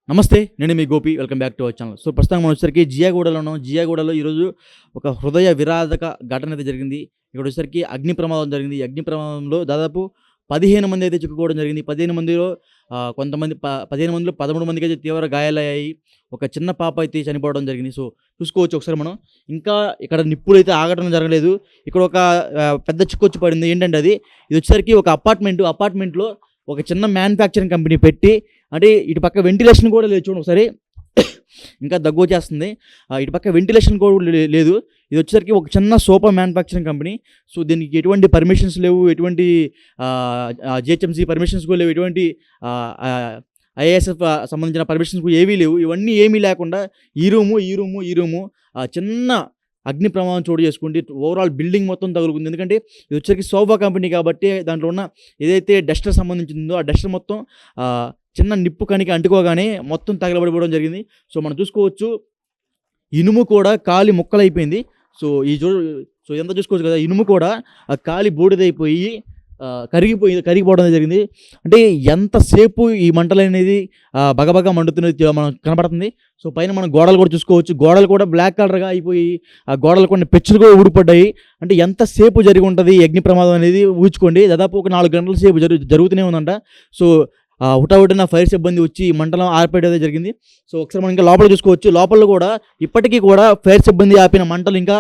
నమస్తే. నేను మీ Gopi. Welcome back to our channel. So, ప్రస్తుతం మనం వచ్చేసరికి జియాగూడలో ఉన్నాం. జియాగూడలో ఈరోజు ఒక హృదయ విరాధక ఘటన అయితే జరిగింది. ఇక్కడ వచ్చేసరికి అగ్ని ప్రమాదం జరిగింది. ఈ అగ్ని ప్రమాదంలో దాదాపు 15 మంది అయితే చిక్కుకోవడం జరిగింది. 15 మందిలో కొంతమంది 15 మందిలో 13 మందికైతే తీవ్ర గాయాలయ్యాయి. ఒక చిన్న పాప అయితే చనిపోవడం జరిగింది. సో, చూసుకోవచ్చు ఒకసారి మనం. ఇంకా ఇక్కడ నిప్పులైతే ఆగటం జరగలేదు. ఇక్కడ ఒక పెద్ద చిక్కొచ్చి పడింది. ఏంటంటే ఇది వచ్చేసరికి ఒక అపార్ట్మెంట్‌లో ఒక చిన్న మ్యానుఫ్యాక్చరింగ్ కంపెనీ పెట్టి, అంటే ఇటు పక్క వెంటిలేషన్ కూడా లేదు. చూడండి ఒకసారి. ఇంకా దగ్గొచ్చేస్తుంది. ఇటు పక్క వెంటిలేషన్ కూడా లేదు. ఇది వచ్చేసరికి ఒక చిన్న సోఫా మ్యానుఫ్యాక్చరింగ్ కంపెనీ. సో, దీనికి ఎటువంటి పర్మిషన్స్ లేవు. ఎటువంటి జిహెచ్ఎంసీ పర్మిషన్స్ కూడా లేవు. ఎటువంటి ఐఏఎస్ఎఫ్ సంబంధించిన పర్మిషన్స్ కూడా ఏవీ లేవు. ఇవన్నీ ఏమీ లేకుండా ఈ రూము చిన్న అగ్ని ప్రమాదం చోటు చేసుకుంటే ఓవరాల్ బిల్డింగ్ మొత్తం తగులుకుంది. ఎందుకంటే ఇది వచ్చేసరికి సోఫా కంపెనీ కాబట్టి దాంట్లో ఉన్న ఏదైతే డస్టర్ సంబంధించిందో ఆ డస్టర్ మొత్తం చిన్న నిప్పు కణికి అంటుకోగానే మొత్తం తగలబడిపోవడం జరిగింది. సో, మనం చూసుకోవచ్చు ఇనుము కూడా కాలి ముక్కలైపోయింది. సో, ఎంత చూసుకోవచ్చు కదా, ఇనుము కూడా కాలి బూడిదైపోయి కరిగిపోవడం జరిగింది. అంటే ఎంతసేపు ఈ మంటలు అనేది బగబగా మండుతున్నది మనం కనపడుతుంది. సో, పైన మనం గోడలు కూడా చూసుకోవచ్చు. గోడలు కూడా బ్లాక్ కలర్గా అయిపోయి ఆ గోడలు కొన్ని పెచ్చులు కూడా ఊడిపడ్డాయి. అంటే ఎంతసేపు జరిగి ఉంటుంది ఈ అగ్ని ప్రమాదం అనేది ఊహించుకోండి. దాదాపు ఒక 4 గంటల సేపు జరుగుతూనే ఉందంట. సో, హుటాహుటిన ఫైర్ సిబ్బంది వచ్చి మంటలం ఆర్పేయడం జరిగింది. సో, ఒకసారి మనం ఇంకా లోపల చూసుకోవచ్చు. లోపల కూడా ఇప్పటికీ కూడా ఫైర్ సిబ్బంది ఆపిన మంటలు ఇంకా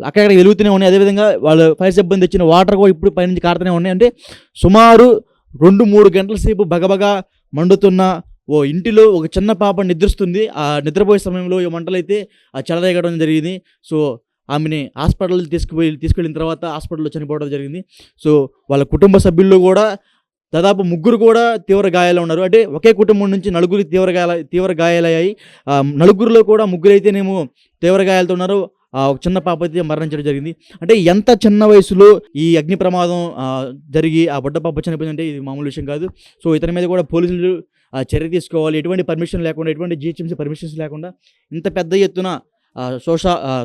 అక్కడక్కడ వెలుగుతూనే ఉన్నాయి. అదేవిధంగా వాళ్ళు ఫైర్ సిబ్బంది ఇచ్చిన వాటర్ కూడా ఇప్పుడు పైనుంచి కారుతూనే ఉన్నాయి. అంటే సుమారు 2-3 గంటల సేపు బగబగా మండుతున్న ఇంటిలో ఒక చిన్న పాప నిద్రిస్తుంది. ఆ నిద్రపోయే సమయంలో ఈ మంటలైతే చెలరేగడం జరిగింది. సో, ఆమెని హాస్పిటల్ తీసుకెళ్ళిన తర్వాత హాస్పిటల్లో చనిపోవడం జరిగింది. సో, వాళ్ళ కుటుంబ సభ్యుల్లో కూడా దాదాపు 3 కూడా తీవ్ర గాయాలు ఉన్నారు. అంటే ఒకే కుటుంబం నుంచి 4 తీవ్ర గాయాలయ్యాయి. నలుగురిలో కూడా 3 అయితేనేమో తీవ్ర గాయాలతో ఉన్నారు. ఒక చిన్న పాప అయితే మరణించడం జరిగింది. అంటే ఎంత చిన్న వయసులో ఈ అగ్ని ప్రమాదం జరిగి ఆ బుడ్డ పాప చనిపోయిందంటే ఇది మామూలు విషయం కాదు. సో, ఇతని మీద కూడా పోలీసులు చర్య తీసుకోవాలి. ఎటువంటి పర్మిషన్ లేకుండా, ఎటువంటి జిహెచ్ఎంసీ పర్మిషన్స్ లేకుండా ఇంత పెద్ద ఎత్తున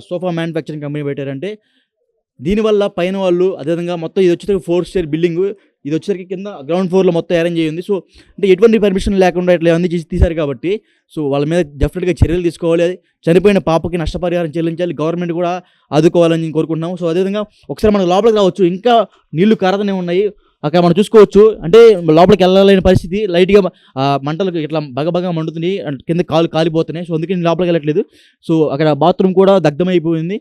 సోఫా మ్యానుఫ్యాక్చరింగ్ కంపెనీ పెట్టారంటే దీనివల్ల పైన వాళ్ళు, అదేవిధంగా మొత్తం ఇది వచ్చేసరికి 4 స్టేర్ బిల్డింగు, ఇది వచ్చేసరికి కింద గ్రౌండ్ ఫ్లోర్లో మొత్తం అరేంజ్ అయ్యింది. సో, అంటే ఎటువంటి పర్మిషన్ లేకుండా ఇట్లా అన్నీ తీశారు కాబట్టి సో, వాళ్ళ మీద డెఫినెట్గా చర్యలు తీసుకోవాలి. చనిపోయిన పాపకి నష్టపరిహారం చెల్లించాలి. గవర్నమెంట్ కూడా ఆదుకోవాలని కోరుకుంటున్నాము. సో, అదేవిధంగా ఒకసారి మనం లోపలికి రావచ్చు. ఇంకా నీళ్లు కారతనే ఉన్నాయి. అక్కడ మనం చూసుకోవచ్చు. అంటే లోపలికి వెళ్ళలేని పరిస్థితి. లైట్గా మంటలకు ఇట్లా బగబగా మండుతున్నాయి. కింద కాలిపోతున్నాయి. సో, అందుకే నేను లోపలికి వెళ్ళట్లేదు. సో, అక్కడ బాత్రూమ్ కూడా దగ్ధమైపోయింది.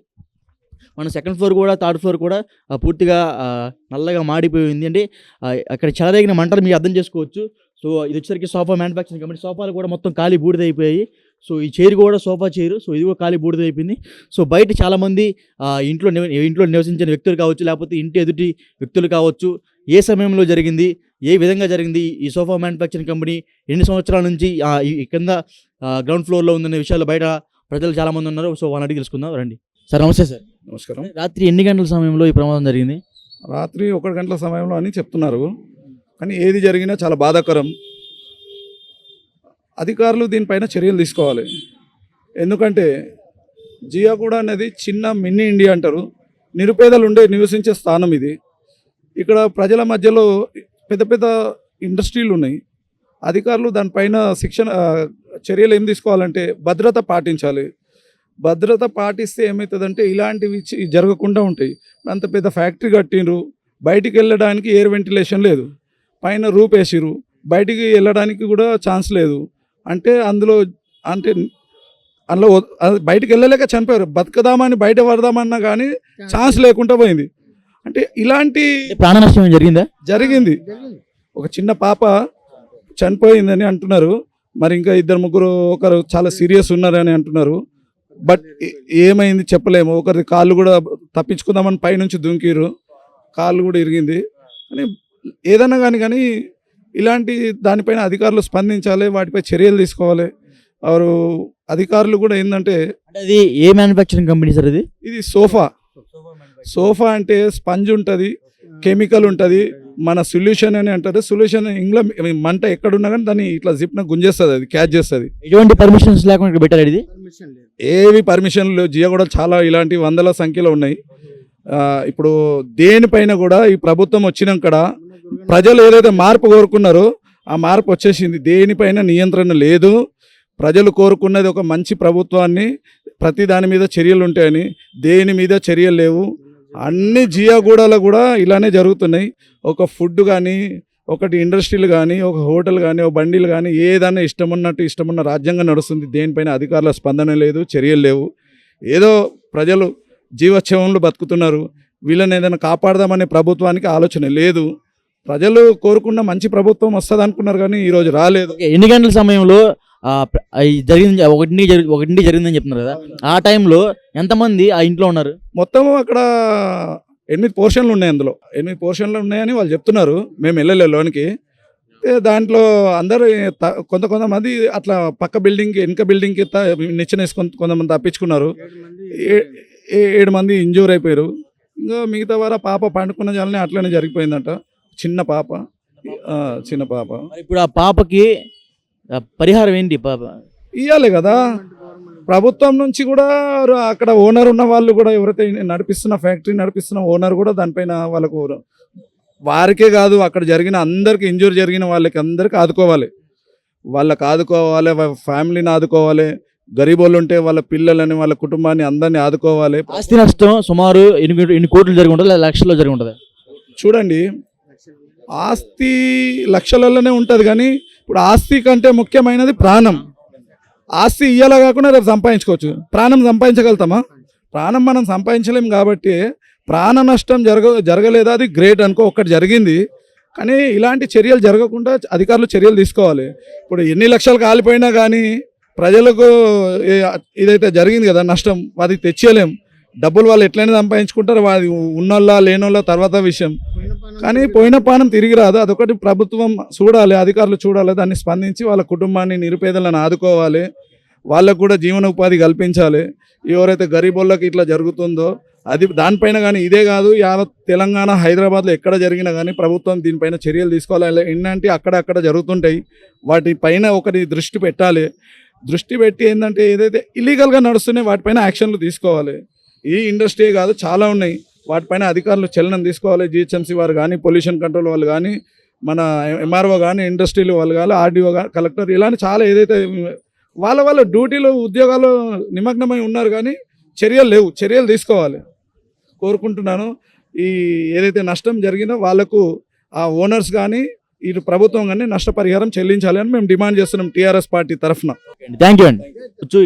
మన సెకండ్ ఫ్లోర్ కూడా, థర్డ్ ఫ్లోర్ కూడా పూర్తిగా నల్లగా మాడిపోయింది. అంటే అక్కడ చెలరేగిన మంటలు మీరు అర్థం చేసుకోవచ్చు. సో, ఇది వచ్చేసరికి సోఫా మ్యానుఫ్యాక్చరింగ్ కంపెనీ. సోఫాలు కూడా మొత్తం ఖాళీ బూడిదైపోయాయి. సో, ఈ చైర్ కూడా సోఫా చైరు. సో, ఇది కూడా ఖాళీ బూడిదైపోయింది. సో, బయట చాలామంది ఇంట్లో నివసించిన వ్యక్తులు కావచ్చు, లేకపోతే ఇంటి ఎదుటి వ్యక్తులు కావచ్చు, ఏ సమయంలో జరిగింది, ఏ విధంగా జరిగింది, ఈ సోఫా మ్యానుఫ్యాక్చరింగ్ కంపెనీ ఎన్ని సంవత్సరాల నుంచి ఈ కింద గ్రౌండ్ ఫ్లోర్లో ఉందనే విషయాలు బయట ప్రజలు చాలామంది ఉన్నారు. సో, వాళ్ళని అడిగి తెలుసుకుందాం రండి. సార్ నమస్తే. సార్ నమస్కారం. రాత్రి ఎన్ని గంటల సమయంలో ఈ ప్రమాదం జరిగింది? రాత్రి 1 గంటల సమయంలో అని చెప్తున్నారు. కానీ ఏది జరిగినా చాలా బాధాకరం. అధికారులు దీనిపైన చర్యలు తీసుకోవాలి. ఎందుకంటే జియాగూడ అనేది చిన్న మినీ ఇండియా అంటారు. నిరుపేదలు నివసించే స్థానం ఇది. ఇక్కడ ప్రజల మధ్యలో పెద్ద పెద్ద ఇండస్ట్రీలు ఉన్నాయి. అధికారులు దానిపైన చర్యలు ఏం తీసుకోవాలంటే భద్రత పాటించాలి. భద్రత పాటిస్తే ఏమవుతుందంటే ఇలాంటివి జరగకుండా ఉంటాయి. అంత పెద్ద ఫ్యాక్టరీ కట్టిండ్రు, బయటికి వెళ్ళడానికి ఎయిర్ వెంటిలేషన్ లేదు, పైన రూప్ వేసిర్రు, బయటికి వెళ్ళడానికి కూడా ఛాన్స్ లేదు. అంటే అందులో బయటికి వెళ్ళలేక చనిపోయారు. బతకదామని బయట పడదామన్నా కానీ ఛాన్స్ లేకుండా పోయింది. అంటే ఇలాంటి ప్రాణ నష్టం జరిగింది. ఒక చిన్న పాప చనిపోయిందని అంటున్నారు. మరి ఇంకా 2-3 ఒకరు చాలా సీరియస్ ఉన్నారని అంటున్నారు. బట్ ఏమైంది చెప్పలేము. ఒకరి కాళ్ళు కూడా తప్పించుకుందామని పైనుంచి దుంకిరు, కాళ్ళు కూడా ఇరిగింది. అని ఏదన్నా కానీ ఇలాంటి దానిపైన అధికారులు స్పందించాలి, వాటిపై చర్యలు తీసుకోవాలి. వారు అధికారులు కూడా ఏంటంటే, అది ఏ మ్యానుఫ్యాక్చరింగ్ కంపెనీ సార్? ఇది సోఫా అంటే స్పంజ్ ఉంటుంది, కెమికల్ ఉంటుంది, మన సొల్యూషన్ అని అంటారు. సొల్యూషన్ ఇంగ్లో మంట ఎక్కడున్నా కానీ దాన్ని ఇట్లా జిప్న గుంజేస్తుంది, అది క్యాచ్ చేస్తుంది. ఎటువంటి పర్మిషన్స్ లేకుండా పెట్టారు ఇది? ఏవి పర్మిషన్లు జియాగూడ చాలా ఇలాంటి 100ల సంఖ్యలో ఉన్నాయి. ఇప్పుడు దేనిపైన కూడా ఈ ప్రభుత్వం వచ్చినాక ప్రజలు ఏదైతే మార్పు కోరుకున్నారో ఆ మార్పు వచ్చేసింది. దేనిపైన నియంత్రణ లేదు. ప్రజలు కోరుకున్నది ఒక మంచి ప్రభుత్వాన్ని, ప్రతి దాని మీద చర్యలు ఉంటాయని. దేని మీద చర్యలు లేవు. అన్ని జియాగూడలో కూడా ఇలానే జరుగుతున్నాయి. ఒక ఫుడ్ కానీ, ఒకటి ఇండస్ట్రీలు కానీ, ఒక హోటల్ కానీ, ఒక బండిలు కానీ, ఏదైనా ఇష్టమున్నట్టు ఇష్టమున్న రాజ్యాంగం నడుస్తుంది. దేనిపైన అధికారుల స్పందన లేదు, చర్యలు లేవు. ఏదో ప్రజలు జీవోత్సవంలో బతుకుతున్నారు. వీళ్ళని ఏదైనా కాపాడదామనే ప్రభుత్వానికి ఆలోచన లేదు. ప్రజలు కోరుకున్న మంచి ప్రభుత్వం వస్తుంది అనుకున్నారు కానీ ఈరోజు రాలేదు. ఓకే, ఎన్ని గంటల సమయంలో ఈ జరిగింది ఒకటి జరిగిందని చెప్తున్నారు కదా, ఆ టైంలో ఎంతమంది ఆ ఇంట్లో ఉన్నారు? మొత్తం అక్కడ 8 పోర్షన్లు ఉన్నాయి. అందులో 8 పోర్షన్లు ఉన్నాయని వాళ్ళు చెప్తున్నారు. మేము వెళ్ళలేదు లోనికి. దాంట్లో అందరూ కొంతమంది అట్లా పక్క బిల్డింగ్కి, వెనక బిల్డింగ్కి నిచ్చెన వేసుకొని కొంతమంది తప్పించుకున్నారు. 7 మంది ఇంజూర్ అయిపోయారు. ఇంకా మిగతా వారు పాప పండుకున్న జాలనే అట్లనే జరిగిపోయిందంట. చిన్న పాప. మరి ఇప్పుడు ఆ పాపకి పరిహారం ఏంటి? పాప ఇవ్వాలి కదా ప్రభుత్వం నుంచి కూడా. అక్కడ ఓనర్ ఉన్న వాళ్ళు కూడా, ఎవరైతే నడిపిస్తున్న ఫ్యాక్టరీ నడిపిస్తున్న ఓనర్ కూడా దానిపైన వాళ్ళకు, వారికే కాదు అక్కడ జరిగిన అందరికి, ఇంజూర్ జరిగిన వాళ్ళకి అందరికి ఆదుకోవాలి. వాళ్ళకి ఆదుకోవాలి, ఫ్యామిలీని ఆదుకోవాలి. గరీబోళ్ళు ఉంటే వాళ్ళ పిల్లలని, వాళ్ళ కుటుంబాన్ని అందరినీ ఆదుకోవాలి. ఆస్తి నష్టం సుమారు ఎన్ని కోట్లు జరిగి ఉంటుంది, లక్షల్లో జరిగి ఉంటుంది? చూడండి, ఆస్తి లక్షలలోనే ఉంటుంది కానీ ఇప్పుడు ఆస్తి కంటే ముఖ్యమైనది ప్రాణం. ఆస్తి ఇయ్యాల కాకుండా రేపు సంపాదించుకోవచ్చు. ప్రాణం సంపాదించగలుగుతామా? ప్రాణం మనం సంపాదించలేం. కాబట్టి ప్రాణ నష్టం జరగలేదా అది గ్రేట్ అనుకో, ఒక్కటి జరిగింది. కానీ ఇలాంటి చర్యలు జరగకుండా అధికారులు చర్యలు తీసుకోవాలి. ఇప్పుడు ఎన్ని లక్షలు కాలిపోయినా కానీ ప్రజలకు ఇదైతే జరిగింది కదా నష్టం, అది తెచ్చేయలేం. డబ్బులు వాళ్ళు ఎట్లయినా సంపాదించుకుంటారు, అది ఉన్నోళ్ళ లేనోళ్ళ తర్వాత విషయం. కానీ పోయిన పానం తిరిగి రాదు. అదొకటి ప్రభుత్వం చూడాలి, అధికారులు చూడాలి. దాన్ని స్పందించి వాళ్ళ కుటుంబాన్ని, నిరుపేదలను ఆదుకోవాలి. వాళ్ళకు కూడా జీవనోపాధి కల్పించాలి. ఎవరైతే గరీబోళ్ళకి ఇట్లా జరుగుతుందో అది దానిపైన కానీ, ఇదే కాదు యావత్ తెలంగాణ, హైదరాబాద్లో ఎక్కడ జరిగినా కానీ ప్రభుత్వం దీనిపైన చర్యలు తీసుకోవాలి. ఏంటంటే అక్కడక్కడ జరుగుతుంటాయి, వాటిపైన ఒకటి దృష్టి పెట్టాలి. దృష్టి పెట్టి ఏంటంటే ఏదైతే ఇల్లీగల్గా నడుస్తున్నాయి వాటిపైన యాక్షన్లు తీసుకోవాలి. ఈ ఇండస్ట్రీ కాదు, చాలా ఉన్నాయి. వాటిపైన అధికారులు చలనం తీసుకోవాలి. జిహెచ్ఎంసీ వారు కానీ, పొల్యూషన్ కంట్రోల్ వాళ్ళు కానీ, మన ఎంఆర్ఓ కానీ, ఇండస్ట్రీలు వాళ్ళు కానీ, ఆర్డీఓ కానీ, కలెక్టర్, ఇలాంటి చాలా ఏదైతే వాళ్ళ డ్యూటీలు, ఉద్యోగాలు నిమగ్నమై ఉన్నారు కానీ చర్యలు లేవు. చర్యలు తీసుకోవాలి కోరుకుంటున్నాను. ఈ ఏదైతే నష్టం జరిగిందో వాళ్ళకు ఆ ఓనర్స్ కానీ, ఇటు ప్రభుత్వం కానీ నష్టపరిహారం చెల్లించాలి అని మేము డిమాండ్ చేస్తున్నాం టీఆర్ఎస్ పార్టీ తరఫున. థ్యాంక్ యూ అండి.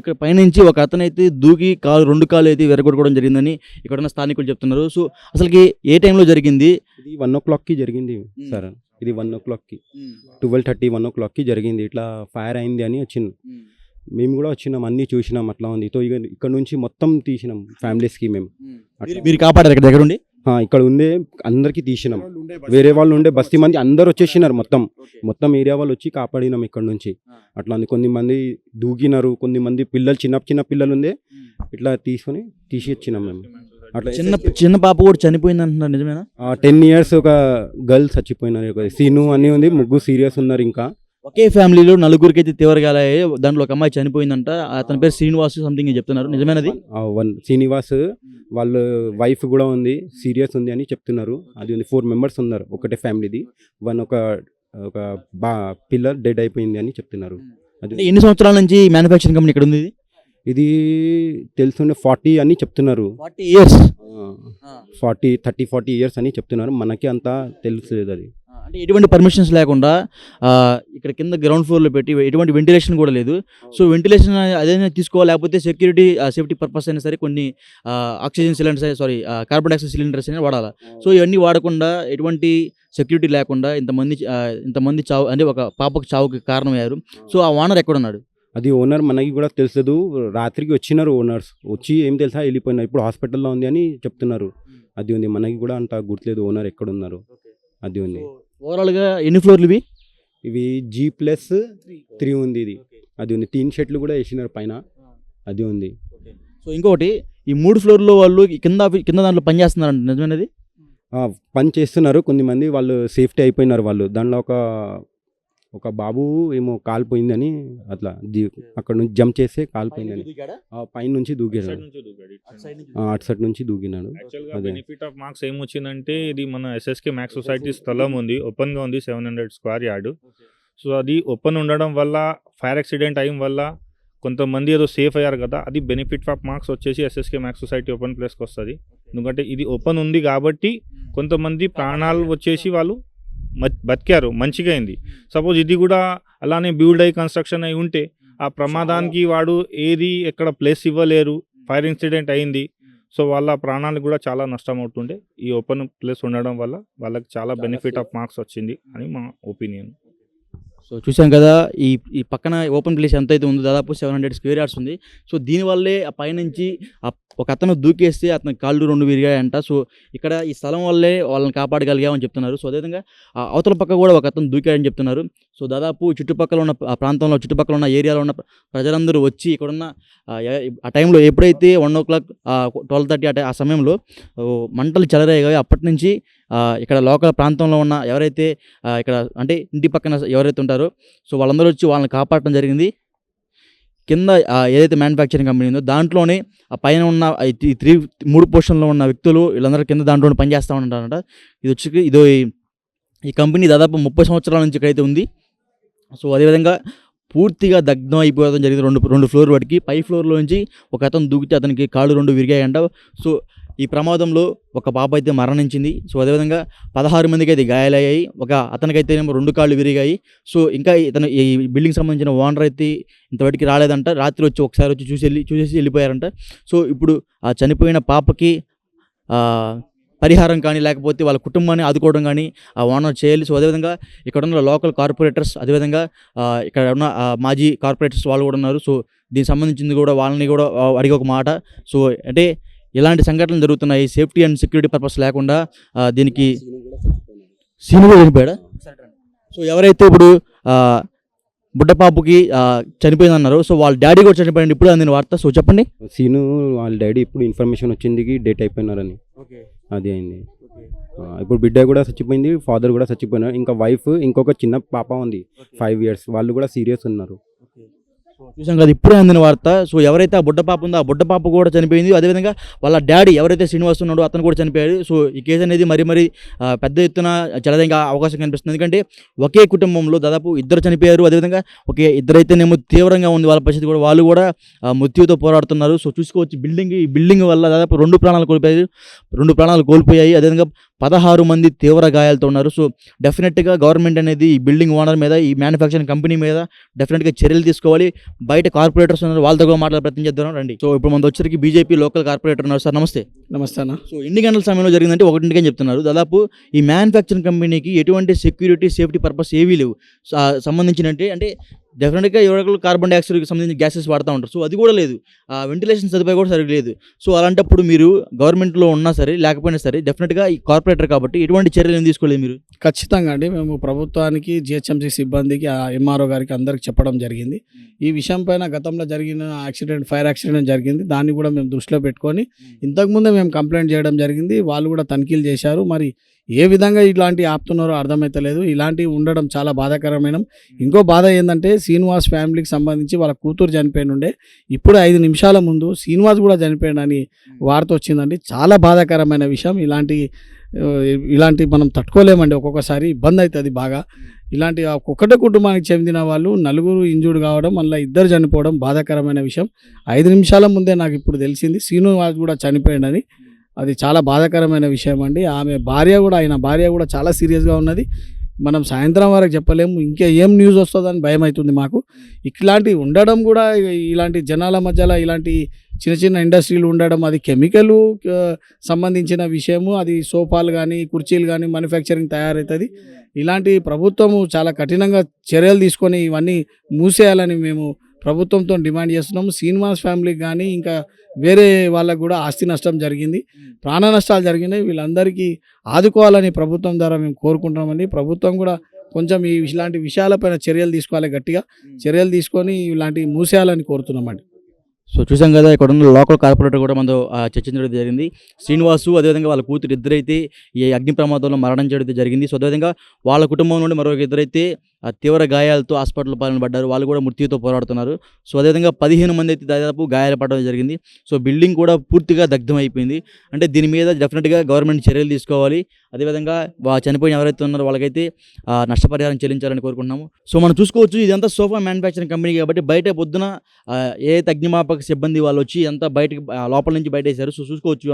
ఇక్కడ పైనుంచి ఒక అతను అయితే దూకి రెండు కాలు అయితే విరగొట్టుకోవడం జరిగిందని ఇక్కడ ఉన్న స్థానికులు చెప్తున్నారు. సో అసలుకి ఏ టైంలో జరిగింది? ఇది 1 o'clockకి జరిగింది సార్. ఇది 1 o'clockకి, 12:30, 1 o'clockకి జరిగింది. ఇట్లా ఫైర్ అయింది అని వచ్చింది. మేము కూడా వచ్చినాం, అన్నీ చూసినాం అట్లా ఉంది. సో ఇక ఇక్కడ నుంచి మొత్తం తీసినాం ఫ్యామిలీస్కి మేము. మీరు కాపాడారు ఇక్కడ దగ్గర ఉండి? ఇక్కడ ఉండే అందరికీ తీసినాం. వేరే వాళ్ళు ఉండే బస్తీ మంది అందరు వచ్చేసినారు. మొత్తం ఏరియా వాళ్ళు వచ్చి కాపాడినాం ఇక్కడ నుంచి. అట్లా ఉంది. కొంతమంది దూకినారు, కొంతమంది పిల్లలు, చిన్న పిల్లలు ఉండే, ఇట్లా తీసుకొని తీసి వచ్చినాం మేము. అట్లా చిన్న పాప కూడా చనిపోయింది అంటున్నారు, నిజమేనా? 10 years ఒక గర్ల్ చచ్చిపోయినారు. సీను అని ఉంది, ముగ్గురు సీరియస్ ఉన్నారు. ఇంకా ఒకే ఫ్యామిలీలో నలుగురికి అయితే తీవ్రగాల దాంట్లో ఒక అమ్మాయి చనిపోయిందంట. అతని పేరు శ్రీనివాస్ సంథింగ్ చెప్తున్నారు, నిజమేనది? శ్రీనివాస్ వాళ్ళ వైఫ్ కూడా ఉంది, సీరియస్ ఉంది అని చెప్తున్నారు. అది ఉంది. 4 members ఉన్నారు ఒకటే ఫ్యామిలీది. ఒక పిల్లర్ డెడ్ అయిపోయింది అని చెప్తున్నారు. అది ఎన్ని సంవత్సరాల నుంచి మ్యానుఫ్యాక్చరింగ్ కంపెనీ ఇక్కడ ఉంది? ఇది తెలుసుండే 40 అని చెప్తున్నారు. 40 years, 40 years అని చెప్తున్నారు. మనకి అంతా తెలుసులేదు అది. అంటే ఎటువంటి పర్మిషన్స్ లేకుండా ఇక్కడ కింద గ్రౌండ్ ఫ్లోర్లో పెట్టి ఎటువంటి వెంటిలేషన్ కూడా లేదు. సో వెంటిలేషన్ అదైనా తీసుకోవాలి, లేకపోతే సేఫ్టీ పర్పస్ అయినా సరే కొన్ని oxygen cylinders, carbon dioxide cylinders అయినా వాడాలి. సో ఇవన్నీ వాడకుండా, ఎటువంటి సెక్యూరిటీ లేకుండా ఇంతమంది చావు, అంటే ఒక పాపకు చావుకి కారణమయ్యారు. సో ఆ ఓనర్ ఎక్కడున్నాడు? అది ఓనర్ మనకి కూడా తెలుసు. రాత్రికి వచ్చినారు ఓనర్స్, వచ్చి ఏం తెలుసా వెళ్ళిపోయినారు. ఇప్పుడు హాస్పిటల్లో ఉంది అని చెప్తున్నారు. అది ఉంది. మనకి కూడా అంత గుర్తులేదు ఓనర్ ఎక్కడున్నారు. అది ఉంది. ఓవరాల్గా ఎన్ని ఫ్లోర్లు ఇవి G+3 ఉంది. ఇది అది ఉంది. 3 షెట్లు కూడా వేసినారు పైన. అది ఉంది. సో ఇంకొకటి, ఈ 3 ఫ్లోర్లో వాళ్ళు కింద దాంట్లో పని చేస్తున్నారంట, నిజమేనది? పని చేస్తున్నారు. కొంతమంది వాళ్ళు సేఫ్టీ అయిపోయినారు. వాళ్ళు దాంట్లో ఒక బాబు ఏమో కాలిపోయిందని అట్లా అక్కడ నుంచి జంప్ చేస్తే కాలిపోయిందని పైన నుంచి దూకినాడు. అటు సైడ్ నుంచి దూకినాడు. బెనిఫిట్ ఆఫ్ మార్క్స్ ఏమొచ్చిందంటే, ఇది మన SSK మ్యాక్స్ సొసైటీ స్థలం ఉంది, ఓపెన్ గా ఉంది, 700 square yard. సో అది ఓపెన్ ఉండడం వల్ల ఫైర్ యాక్సిడెంట్ అయిన వల్ల కొంతమంది ఏదో సేఫ్ అయ్యారు కదా, అది బెనిఫిట్ ఆఫ్ మార్క్స్ వచ్చేసి ఎస్ఎస్కే మ్యాథ్స్ సొసైటీ ఓపెన్ ప్లేస్కి వస్తుంది. ఎందుకంటే ఇది ఓపెన్ ఉంది కాబట్టి కొంతమంది ప్రాణాలు వచ్చేసి వాళ్ళు బతికారు, మంచిగా అయింది. సపోజ్ ఇది కూడా అలానే బిల్డ్ అయ్యి కన్స్ట్రక్షన్ అయి ఉంటే ఆ ప్రమాదానికి వాడు ఏది ఎక్కడ ప్లేస్ ఇవ్వలేరు, ఫైర్ ఇన్సిడెంట్ అయింది, సో వాళ్ళ ప్రాణాలకు కూడా చాలా నష్టం అవుతుండే. ఈ ఓపెన్ ప్లేస్ ఉండడం వల్ల వాళ్ళకి చాలా బెనిఫిట్ ఆఫ్ మార్క్స్ వచ్చింది అని మా ఒపీనియన్. సో చూసాం కదా, ఈ ఈ పక్కన ఓపెన్ ప్లేస్ ఎంత అయితే ఉందో దాదాపు 700 స్క్వేర్ యార్డ్స్ ఉంది. సో దీనివల్లే ఆ పైనుంచి ఒక అతను దూకేస్తే అతని కాళ్ళు 2 విరిగాయంట. సో ఇక్కడ ఈ స్థలం వల్లే వాళ్ళని కాపాడగలిగామని చెప్తున్నారు. సో అదేవిధంగా అవతల పక్క కూడా ఒక అతను దూకాడని చెప్తున్నారు. సో దాదాపు చుట్టుపక్కల ఉన్న ఆ ప్రాంతంలో చుట్టుపక్కల ఉన్న ఏరియాలో ఉన్న ప్రజలందరూ వచ్చి ఇక్కడున్న ఆ టైంలో ఎప్పుడైతే 1 o'clock 12:30 ఆ సమయంలో మంటలు చెలరేగాయో అప్పటి నుంచి ఇక్కడ లోకల్ ప్రాంతంలో ఉన్న ఎవరైతే ఇక్కడ అంటే ఇంటి పక్కన ఎవరైతే ఉంటారో సో వాళ్ళందరూ వచ్చి వాళ్ళని కాపాడటం జరిగింది. కింద ఏదైతే మ్యానుఫ్యాక్చరింగ్ కంపెనీ ఉందో దాంట్లోనే ఆ పైన ఉన్న ఈ 3 పోర్షన్లో ఉన్న వ్యక్తులు వీళ్ళందరూ కింద దాంట్లో పనిచేస్తూ ఉంటారంట. ఇది వచ్చి ఈ కంపెనీ దాదాపు 30 సంవత్సరాల నుంచి ఇక్కడైతే ఉంది. సో అదేవిధంగా పూర్తిగా దగ్ధం అయిపోవడం జరిగింది. రెండు ఫ్లోర్ వాటికి పై ఫ్లోర్లో నుంచి ఒక అతను దూకితే అతనికి కాళ్ళు 2 విరిగాయంట. సో ఈ ప్రమాదంలో ఒక పాప అయితే మరణించింది. సో అదేవిధంగా 16 మందికి అయితే గాయాలయ్యాయి. ఒక అతనికైతే 2 కాళ్ళు విరిగాయి. సో ఇంకా ఇతను ఈ బిల్డింగ్ సంబంధించిన ఓనర్ అయితే ఇంతవరకు రాలేదంట. రాత్రి వచ్చి ఒకసారి వచ్చి చూసేసి వెళ్ళిపోయారంట. సో ఇప్పుడు ఆ చనిపోయిన పాపకి పరిహారం కానీ లేకపోతే వాళ్ళ కుటుంబాన్ని ఆదుకోవడం కానీ ఆ ఓనర్ చేయాలి. సో అదేవిధంగా ఇక్కడ ఉన్న లోకల్ కార్పొరేటర్స్ అదేవిధంగా ఇక్కడ ఉన్న మాజీ కార్పొరేటర్స్ వాళ్ళు కూడా ఉన్నారు. సో దీనికి సంబంధించింది కూడా వాళ్ళని కూడా అడిగే ఒక మాట. సో అంటే ఇలాంటి సంఘటనలు జరుగుతున్నాయి. సేఫ్టీ అండ్ సెక్యూరిటీ పర్పస్ లేకుండా దీనికి సీను కూడా చనిపోయాడా? సో ఎవరైతే ఇప్పుడు బుడ్డపాపుకి చనిపోయిందన్నారు. సో వాళ్ళ డాడీ కూడా చనిపోయింది ఇప్పుడు అందిన వార్త. సో చెప్పండి. సీను వాళ్ళ డాడీ ఇప్పుడు ఇన్ఫర్మేషన్ వచ్చింది డేట్ అయిపోయినారని, అది అయింది. ఇప్పుడు బిడ్డ కూడా చచ్చిపోయింది, ఫాదర్ కూడా చచ్చిపోయినారు. ఇంకా వైఫ్ ఇంకొక చిన్న పాప ఉంది 5 years, వాళ్ళు కూడా సీరియస్ ఉన్నారు. చూసాం కదా ఇప్పుడే అందిన వార్త. సో ఎవరైతే ఆ బుడ్డపాప ఉందో ఆ బుడ్డపాప కూడా చనిపోయింది. అదేవిధంగా వాళ్ళ డాడీ ఎవరైతే శ్రీనివాస్ ఉన్నాడో అతను కూడా చనిపోయాడు. సో ఈ కేసు అనేది మరి పెద్ద ఎత్తున చెలదేంగా అవకాశం కనిపిస్తుంది. ఎందుకంటే ఒకే కుటుంబంలో దాదాపు 2 చనిపోయారు. అదేవిధంగా ఇద్దరైతేనేమో తీవ్రంగా ఉంది వాళ్ళ పరిస్థితి కూడా, వాళ్ళు కూడా మృత్యుతో పోరాడుతున్నారు. సో చూసుకోవచ్చు ఈ బిల్డింగ్ వల్ల దాదాపు 2 ప్రాణాలు కోల్పోయాయి. అదేవిధంగా 16 మంది తీవ్ర గాయాలతో ఉన్నారు. సో డెఫినెట్గా గవర్నమెంట్ అనేది ఈ బిల్డింగ్ ఓనర్ మీద ఈ మ్యానుఫ్యాక్చరింగ్ కంపెనీ మీద డెఫినెట్గా చర్యలు తీసుకోవాలి. బయట కార్పొరేటర్స్ ఉన్నారు, వాళ్ళతో కూడా మాట్లాడే ప్రయత్నం చేద్దాం రండి. సో ఇప్పుడు మన వచ్చరికి బీజేపీ లోకల్ కార్పొరేటర్ ఉన్నారు. సార్ నమస్తే. నమస్తే అన్న. సో 2 గంటల సమయంలో జరిగిందంటే 1 అని చెప్తున్నారు. దాదాపు ఈ మ్యానుఫ్యాక్చరింగ్ కంపెనీకి ఎటువంటి సెక్యూరిటీ సేఫ్టీ పర్పస్ ఏవీ లేవు. సంబంధించినట్టే అంటే డెఫినెట్గా ఎవరికైనా కార్బన్ డైఆక్సైడ్కి సంబంధించిన గ్యాసెస్ వాడుతూ ఉంటారు. సో అది కూడా లేదు, వెంటిలేషన్ సదుపాయం కూడా సరిగ్గా లేదు. సో అలాంటప్పుడు మీరు గవర్నమెంట్లో ఉన్నా సరే లేకపోయినా సరే డెఫినెట్గా ఈ కార్పొరేటర్ కాబట్టి ఎటువంటి చర్యలు ఏం తీసుకోలేదు మీరు? ఖచ్చితంగా అండి, మేము ప్రభుత్వానికి జిహెచ్ఎంసీ సిబ్బందికి ఎంఆర్ఓ గారికి అందరికి చెప్పడం జరిగింది. ఈ విషయం పైన గతంలో జరిగిన ఫైర్ యాక్సిడెంట్ జరిగింది, దాన్ని కూడా మేము దృష్టిలో పెట్టుకొని ఇంతకుముందే మేము కంప్లైంట్ చేయడం జరిగింది. వాళ్ళు కూడా తనిఖీలు చేశారు. మరి ఏ విధంగా ఇలాంటివి ఆపుతున్నారో అర్థమైతలేదు. ఇలాంటివి ఉండడం చాలా బాధాకరమైన. ఇంకో బాధ ఏంటంటే శ్రీనివాస్ ఫ్యామిలీకి సంబంధించి వాళ్ళ కూతురు చనిపోయినుండే, ఇప్పుడు 5 నిమిషాల ముందు శ్రీనివాస్ కూడా చనిపోయాడని వార్త వచ్చిందండి. చాలా బాధాకరమైన విషయం. ఇలాంటి మనం తట్టుకోలేమండి, ఒక్కొక్కసారి ఇబ్బంది అవుతుంది బాగా. ఇలాంటి ఒక్కటే కుటుంబానికి చెందిన వాళ్ళు 4 ఇంజూర్డ్ కావడం, మళ్ళీ 2 చనిపోవడం బాధాకరమైన విషయం. 5 నిమిషాల ముందే నాకు ఇప్పుడు తెలిసింది శ్రీనివాస్ కూడా చనిపోయాడని. అది చాలా బాధాకరమైన విషయం అండి. ఆయన భార్య కూడా చాలా సీరియస్గా ఉన్నది. మనం సాయంత్రం వరకు చెప్పలేము, ఇంకా ఏం న్యూస్ వస్తుందని భయం అవుతుంది మాకు. ఇట్లాంటివి ఉండడం కూడా, ఇలాంటి జనాల మధ్యలో ఇలాంటి చిన్న ఇండస్ట్రీలు ఉండడం, అది కెమికల్ సంబంధించిన విషయము. అది సోఫాలు కానీ కుర్చీలు కానీ మ్యానుఫ్యాక్చరింగ్ తయారవుతుంది. ఇలాంటి ప్రభుత్వము చాలా కఠినంగా చర్యలు తీసుకొని ఇవన్నీ మూసేయాలని మేము ప్రభుత్వంతో డిమాండ్ చేస్తున్నాము. శ్రీనివాస్ ఫ్యామిలీకి కానీ ఇంకా వేరే వాళ్ళకు కూడా ఆస్తి నష్టం జరిగింది, ప్రాణ నష్టాలు జరిగినాయి. వీళ్ళందరికీ ఆదుకోవాలని ప్రభుత్వం ద్వారా మేము కోరుకుంటున్నామండి. ప్రభుత్వం కూడా కొంచెం ఇలాంటి విషయాలపైన చర్యలు తీసుకోవాలి, గట్టిగా చర్యలు తీసుకొని ఇలాంటివి మూసేయాలని కోరుతున్నామండి. సో చూసాం కదా, ఇక్కడ ఉన్న లోకల్ కార్పొరేటర్ కూడా మనతో చర్చించడం జరిగింది. శ్రీనివాసు అదేవిధంగా వాళ్ళ కూతురు 2 ఈ అగ్ని ప్రమాదంలో మరణించడం జరిగింది. సో అదేవిధంగా వాళ్ళ కుటుంబం నుండి మరొక 2 తీవ్ర గాయాలతో హాస్పిటల్ పాల్పడ్డారు. వాళ్ళు కూడా మృత్యుతో పోరాడుతున్నారు. సో అదేవిధంగా 15 మంది అయితే దాదాపు గాయాలు పడడం జరిగింది. సో బిల్డింగ్ కూడా పూర్తిగా దగ్ధం అయిపోయింది. అంటే దీని మీద డెఫినెట్గా గవర్నమెంట్ చర్యలు తీసుకోవాలి. అదేవిధంగా చనిపోయిన ఎవరైతే ఉన్నారో వాళ్ళకైతే నష్టపరిహారం చెల్లించాలని కోరుకుంటున్నాము. సో మనం చూసుకోవచ్చు, ఇదంతా సోఫా మ్యానుఫ్యాక్చరింగ్ కంపెనీ కాబట్టి బయట పొద్దున ఏ అగ్నిమాపక సిబ్బంది వాళ్ళు వచ్చి అంతా బయటకి లోపల నుంచి బయట వేశారు. సో చూసుకోవచ్చు,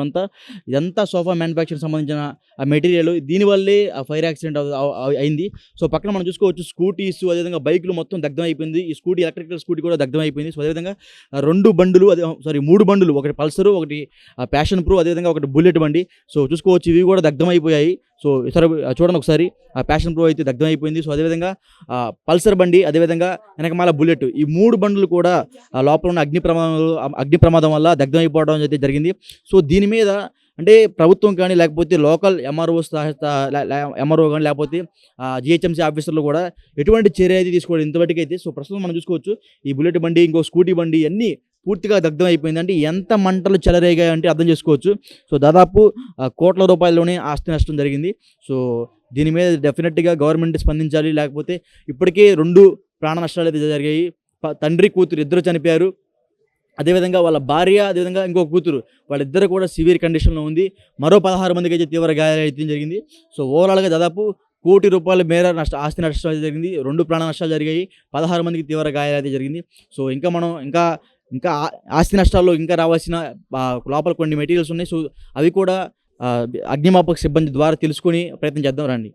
ఇదంతా సోఫా మ్యానుఫ్యాక్చరింగ్ సంబంధించిన మెటీరియల్. దీనివల్లే ఫైర్ యాక్సిడెంట్ అయింది. సో పక్కన మనం చూసుకోవచ్చు స్కూటీస్, అదేవిధంగా బైకులు మొత్తం దగ్ధం అయిపోయింది. ఈ స్కూటీ, ఎలక్ట్రికల్ స్కూటీ కూడా దగ్ధం అయిపోయింది. సో అదేవిధంగా 3 బండులు, ఒకటి పల్సరు, ఒకటి ప్యాషన్ ప్రో, అదేవిధంగా ఒకటి బుల్లెట్ బండి. సో చూసుకోవచ్చు, ఇవి కూడా దగ్ధం అయిపోయాయి. సో సరే చూడండి ఒకసారి, ఆ ప్యాషన్ ప్రో అయితే దగ్ధం అయిపోయింది. సో అదేవిధంగా పల్సర్ బండి, అదేవిధంగా వెనకమాల బుల్లెట్, ఈ 3 బండ్లు కూడా లోపల ఉన్న అగ్ని ప్రమాదం వల్ల దగ్ధం అయిపోవడం అయితే జరిగింది. సో దీని మీద అంటే ప్రభుత్వం కానీ, లేకపోతే లోకల్ ఎంఆర్ఓ కానీ, లేకపోతే జిహెచ్ఎంసీ ఆఫీసర్లు కూడా ఎటువంటి చర్య అయితే తీసుకోవడం ఇంతవరకైతే. సో ప్రస్తుతం మనం చూసుకోవచ్చు, ఈ బుల్లెట్ బండి, ఇంకో స్కూటీ బండి అన్నీ పూర్తిగా దగ్ధం అయిపోయింది. అంటే ఎంత మంటలు చెలరేగాయి అంటే అర్థం చేసుకోవచ్చు. సో దాదాపు కోట్ల రూపాయల్లోనే ఆస్తి నష్టం జరిగింది. సో దీని మీద డెఫినెట్గా గవర్నమెంట్ స్పందించాలి. లేకపోతే ఇప్పటికే 2 ప్రాణ నష్టాలు అయితే జరిగాయి. తండ్రి కూతురు ఇద్దరు చనిపోయారు. అదేవిధంగా వాళ్ళ భార్య, అదేవిధంగా ఇంకో కూతురు, వాళ్ళిద్దరు కూడా సివియర్ కండిషన్లో ఉంది. మరో 16 మందికి అయితే తీవ్ర గాయాలు అయితే జరిగింది. సో ఓవరాల్గా దాదాపు ₹1 కోటి మేర ఆస్తి నష్టం అయితే జరిగింది. 2 ప్రాణ నష్టాలు జరిగాయి. 16 మందికి తీవ్ర గాయాలు అయితే జరిగింది. సో ఇంకా ఆస్తి నష్టాల్లో ఇంకా రావాల్సిన లోపల కొన్ని మెటీరియల్స్ ఉన్నాయి. సో అవి కూడా అగ్నిమాపక సిబ్బంది ద్వారా తెలుసుకొని ప్రయత్నం చేద్దాం రండి.